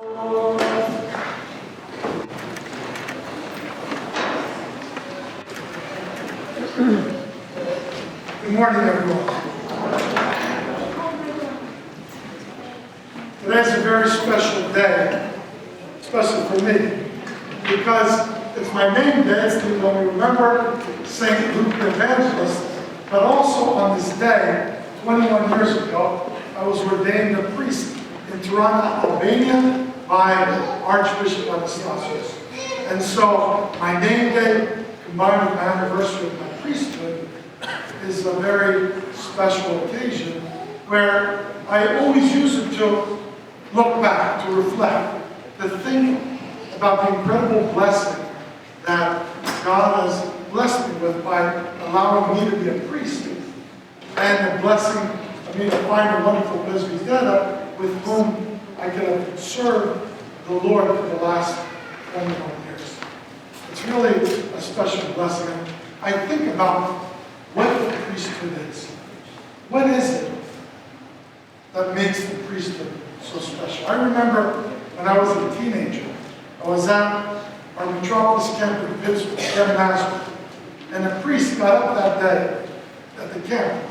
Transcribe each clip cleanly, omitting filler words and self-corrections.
Good morning, everyone. Today's a very special day, especially for me, because it's my name day. It's when we remember St. Luke the Evangelist, but also on this day, 21 years ago, I was ordained a priest in Tirana, Albania, by Archbishop Anastasius. And so my name day, combined with my anniversary of my priesthood, is a very special occasion where I always use it to look back, to reflect, to think about the incredible blessing that God has blessed me with by allowing me to be a priest, and the blessing of me to find a wonderful presbytera with whom I could have served the Lord for the last 21 years. It's really a special blessing. I think about what the priesthood is. What is it that makes the priesthood so special? I remember when I was a teenager, I was at our metropolis camp in Pittsburgh, Nazareth, and a priest got up that day at the camp,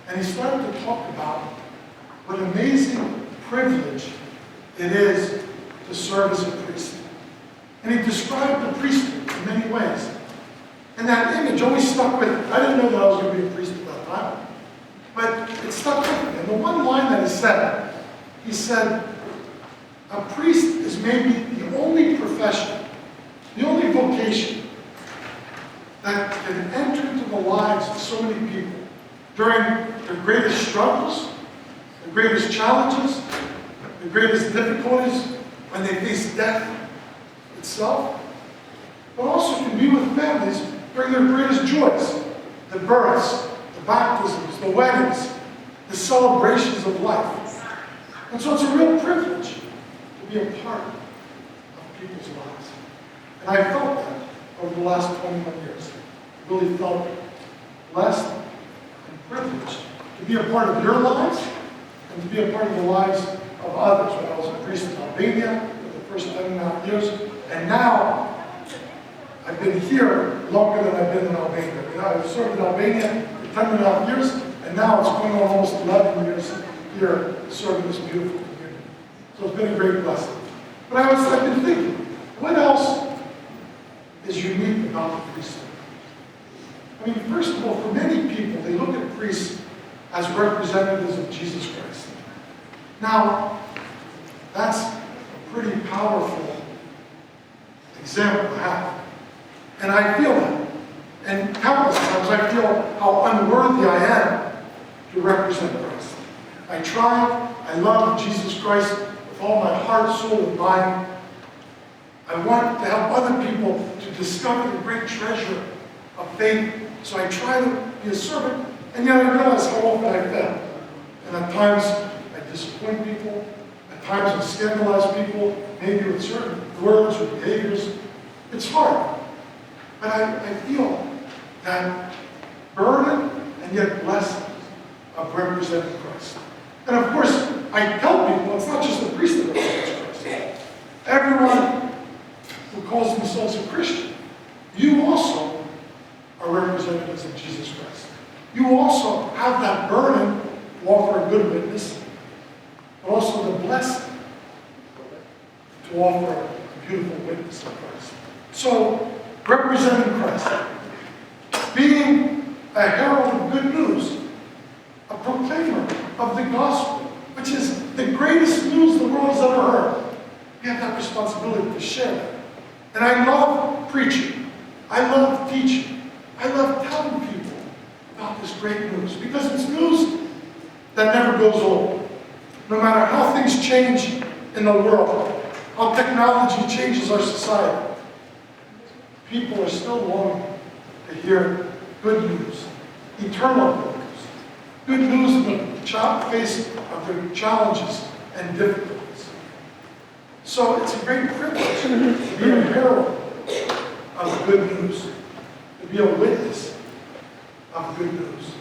and he started to talk about what an amazing privilege it is to serve as a priest. And he described the priesthood in many ways. And that image always stuck with me. I didn't know that I was going to be a priest at that time, but it stuck with me. And the one line that he said, a priest is maybe the only profession, the only vocation that can enter into the lives of so many people during their greatest struggles, the greatest challenges, the greatest difficulties, when they face death itself, but also can be with families during their greatest joys, the births, the baptisms, the weddings, the celebrations of life. And so it's a real privilege to be a part of people's lives. And I felt that over the last 21 years. I really felt blessed and privileged to be a part of your lives and to be a part of the lives of others. When I was a priest in Albania for the first 10.5 years, and now I've been here longer than I've been in Albania. I've served in Albania for 10.5 years, and now it's going on almost 11 years here serving this beautiful community. So it's been a great blessing. But I've been thinking, what else is unique about the priesthood? I mean, first of all, for many people, they look at priests as representatives of Jesus Christ. Now, that's a pretty powerful example to have. And I feel that. And countless times I feel how unworthy I am to represent Christ. I try, I love Jesus Christ with all my heart, soul, and mind. I want to help other people to discover the great treasure of faith. So I try to be a servant, and yet I realize how often I fail. And at times I disappoint people, at times I scandalize people, maybe with certain words or behaviors. It's hard. But I feel that burden and yet blessing of representing Christ. And of course, I tell people it's not just the priest that represents Christ. Everyone who calls themselves a Christian, you also are representatives of Jesus Christ. You also have that burden to offer a good witness, but also the blessing to offer a beautiful witness of Christ. So, representing Christ, being a herald of good news, a proclaimer of the gospel, which is the greatest news the world has ever heard. We have that responsibility to share that. And I love preaching. I love teaching. I love telling people about this great news, because it's news that never goes old. No matter how things change in the world, how technology changes our society, people are still longing to hear good news, eternal good news. Good news in the face of their challenges and difficulties. So it's a great privilege to be a herald of good news, to be a witness of good news.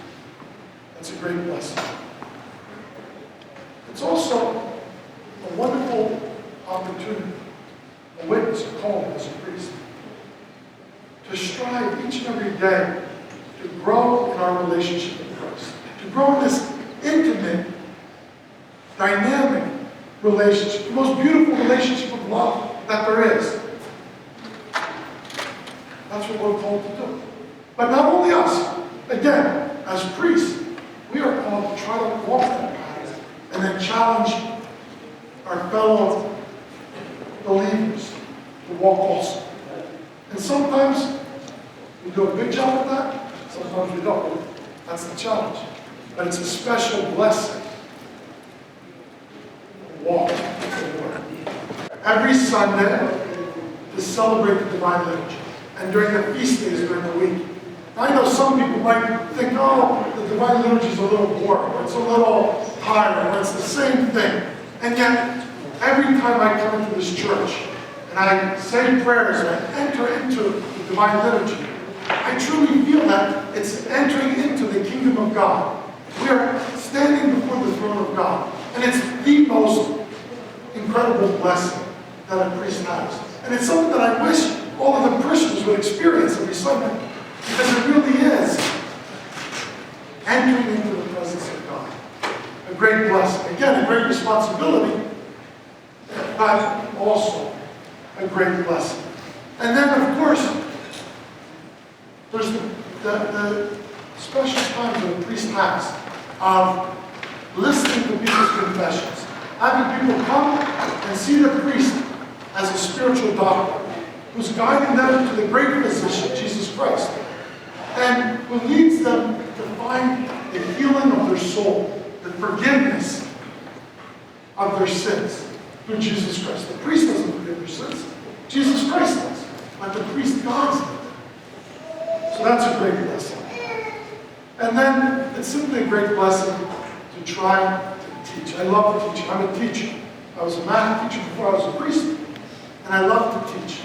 That's a great blessing. It's also a wonderful opportunity, a witness, a calling as a priest, to strive each and every day to grow in our relationship with Christ, to grow in this intimate, dynamic relationship, the most beautiful relationship of love that there is. That's what we're called to do. But not only us, again, as priests, we are called to try to walk that path and then challenge our fellow believers to walk also. And sometimes we do a good job of that, sometimes we don't. That's the challenge. But it's a special blessing to walk with the Lord. Every Sunday, to celebrate the Divine Liturgy, and during the feast days during the week. I know some people might think, oh, the Divine Liturgy is a little boring, or it's a little tiring, or it's the same thing. And yet, every time I come into this church, and I say prayers, and I enter into the Divine Liturgy, I truly feel that it's entering into the kingdom of God. We are standing before the throne of God. And it's the most incredible blessing that a priest has. And it's something that I wish all of the Christians would experience every Sunday. Because it really is entering into the presence of God. A great blessing. Again, a great responsibility, but also a great blessing. And then, of course, there's the special times that a priest has of listening to people's confessions. Having people come and see the priest as a spiritual doctor who's guiding them to the great physician, Jesus Christ, and who leads them to find the healing of their soul, the forgiveness of their sins through Jesus Christ. The priest doesn't forgive their sins. Jesus Christ does. But the priest guides them. So that's a great blessing. And then it's simply a great blessing to try to teach. I love teaching. I'm a teacher. I was a math teacher before I was a priest. And I love to teach.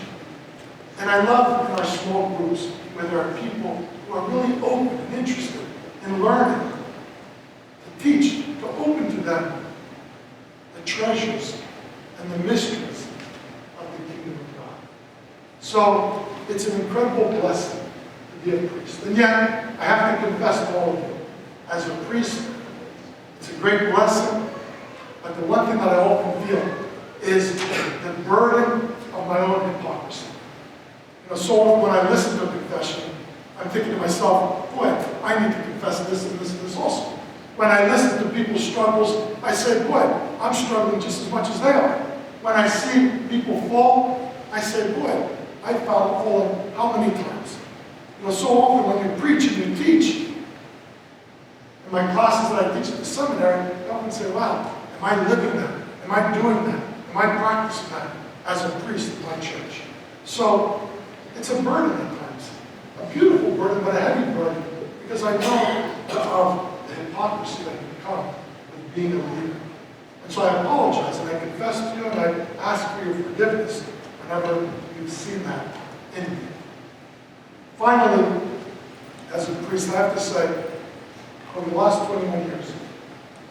And I love in our small groups where there are people who are really open and interested in learning, to teach, to open to them the treasures and the mysteries of the kingdom of God. So it's an incredible blessing to be a priest. And yet, I have to confess to all of you, as a priest, it's a great blessing, but the one thing that I often feel is the burden of my own hypocrisy. You know, so often when I listen to a confession, I'm thinking to myself, boy, I need to confess this and this and this also. When I listen to people's struggles, I say, boy, I'm struggling just as much as they are. When I see people fall, I say, boy, I've fallen how many times? You know, so often when you preach and you teach, in my classes that I teach at the seminary, I often say, wow, am I living that? Am I doing that? Am I practicing that as a priest in my church? So it's a burden at times. A beautiful burden, but a heavy burden, because I know of the hypocrisy that can come with being a leader. And so I apologize, and I confess to you, and I ask for your forgiveness whenever you've seen that in me. Finally, as a priest, I have to say, over the last 21 years,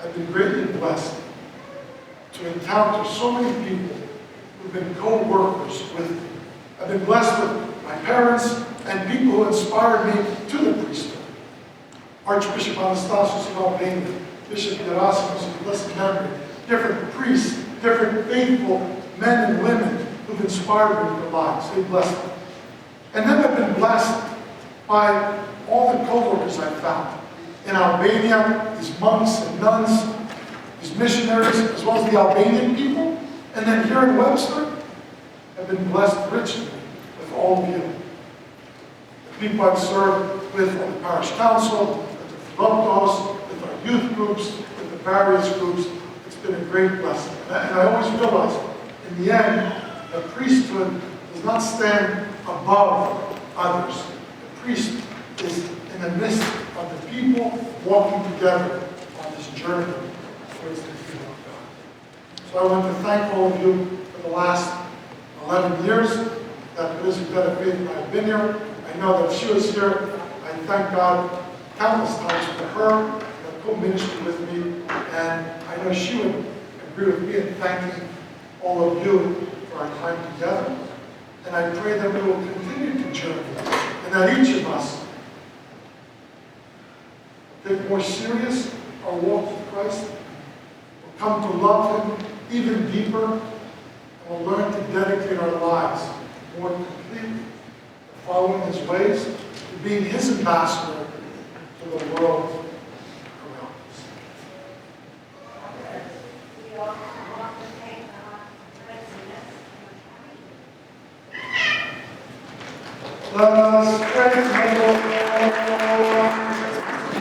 I've been greatly blessed to encounter so many people who've been co-workers with me. I've been blessed with my parents and people who inspired me to the priesthood. Archbishop Anastasius of Albania, Bishop Erasmus of Blessed Memory, different priests, different faithful men and women who've inspired me with their lives. They've blessed me. And then I've been blessed by all the co-workers I've found. In Albania, these monks and nuns, these missionaries, as well as the Albanian people. And then here in Webster, I've been blessed richly with all of you. The people I've served with on the parish council, with the Philoptos, with our youth groups, with the various groups. It's been a great blessing. And I always realize, in the end, the priesthood does not stand above others. The priest is in the midst of the people walking together on this journey towards the kingdom of God. So I want to thank all of you for the last 11 years that Elizabeth Faith and I have been here. I know that she was here. I thank God countless times for her and co-ministry with me. And I know she would agree with me in thanking all of you for our time together. And I pray that we will continue to journey, and that each of us take more serious our walk with Christ, will come to love Him even deeper, and will learn to dedicate our lives more completely to following His ways, to being His ambassador to the world around us. Let us pray.